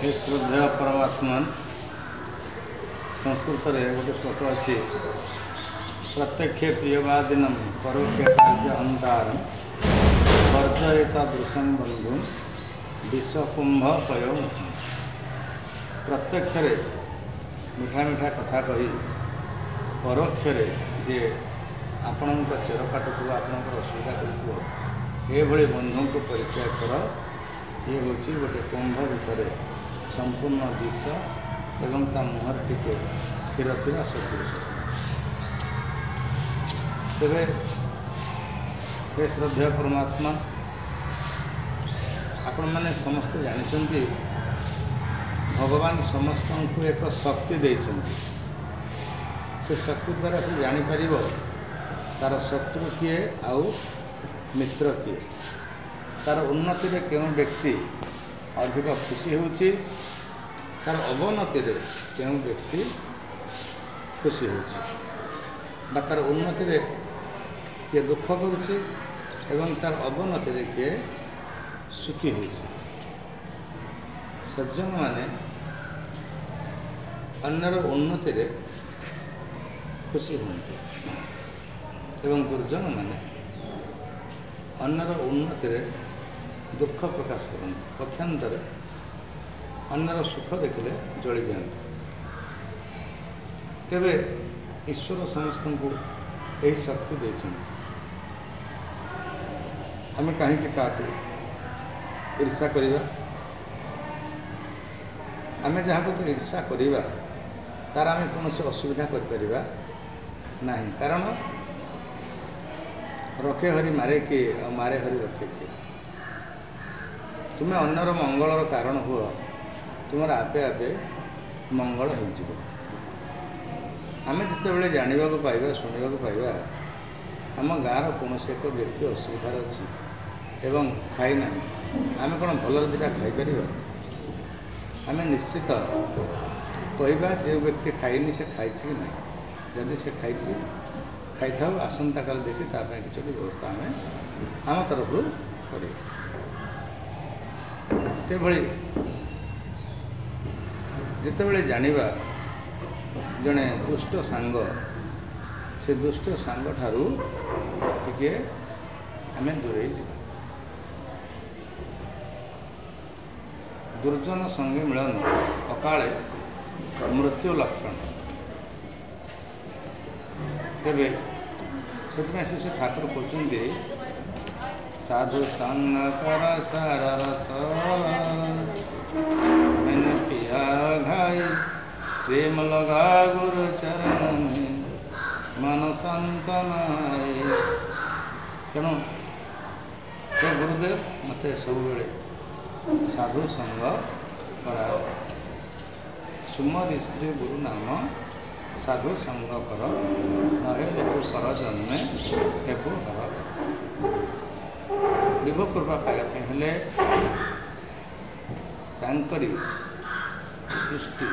हे श्रद्धेय परमात्मन संस्कृत गोटे श्लोक अच्छी प्रत्यक्ष प्रियवादिनम परोक्ष कार्य अंतारम वर्जयता दृश्यम बंधु विश्वकुंभ पय प्रत्यक्ष मीठा मीठा कथा कही परोक्ष जे आपण चेर काटुव आपण असुविधा कर बंधु को परिचय कर ये हूँ गोटे कुंभ भितर संपूर्ण विष एवं ता मुहर टिके क्षीर थिला सदृश तेरे हे श्रद्धेय परमात्मा आपण मैंने समस्ते जानते भगवान समस्त को एक शक्ति देइछन्ति से शक्ति द्वारा से जापर तार शत्रु किए आउ मित्र किए तार उन्नति रे क्यों व्यक्ति अधिक खुशी होउछि तार अवनति रे क्यों व्यक्ति खुशी होउछि बा तार उन्नति रे किए दुख करुछि एवं तार अवनति रे किए सुखी होउछि। सज्जन माने अन्यर उन्नति रे खुशी होती एवं दुर्जन माने अन्यर उन्नति रे दुख प्रकाश करते पक्षांतर अन्यर सुख देखले जली जाते तेरे ईश्वर समस्त को यही शक्ति देते आम कहीं क्या ईर्षा करवा आम जहाँ को तो ईर्षा करवा तार आम कौन से असुविधा कर नहीं कारण रखे हरि मारे किए और मारे हरि रखे किए तुम्हें अन्यर मंगलर कारण हुआ तुम आपे आपे मंगल हो आम जिते जानवा पाइबा शुणा पाइबा आम गाँव कौन से एक व्यक्ति असुविधार अच्छी एवं खाई ना आम कौन भल दुटा खाईपर आम निश्चित कहवा जो व्यक्ति खाईनी से खाई कि ना जदि से खाई था आसंता काल देखी तापाई किसी व्यवस्था आम आम तरफ कर जिते जानिबा जड़े दुष्ट सांग से दुष्ट सांग ठारू टिके आम दूरे जा दुर्जन संगे मिलन अकाले मृत्यु लक्षण तेरे से ठाकुर कहते साधु संग कर सार रस मैंने पिया घाई प्रेम लगा गुरु चरण में मन संतनाए तेणु हे गुरुदेव मत सब साधु संग करा सुमर श्री गुरु नाम साधु संग कर नहेले तू कर जन्मे हेबु हर विभु कृपा पाइबा हेले तांकरी सृष्टि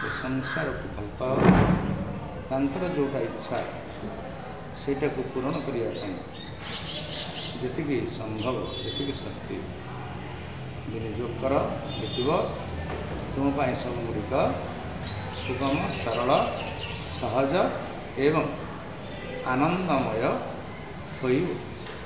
ए संसार को भल पाओ तांकर जोटा इच्छा सेटा को पूरण करने जी संभव जी शक्ति विनियोग कर देखिब तुम सब गुड़िक सुगम सरल सहज एवं आनंदमय हो उठे।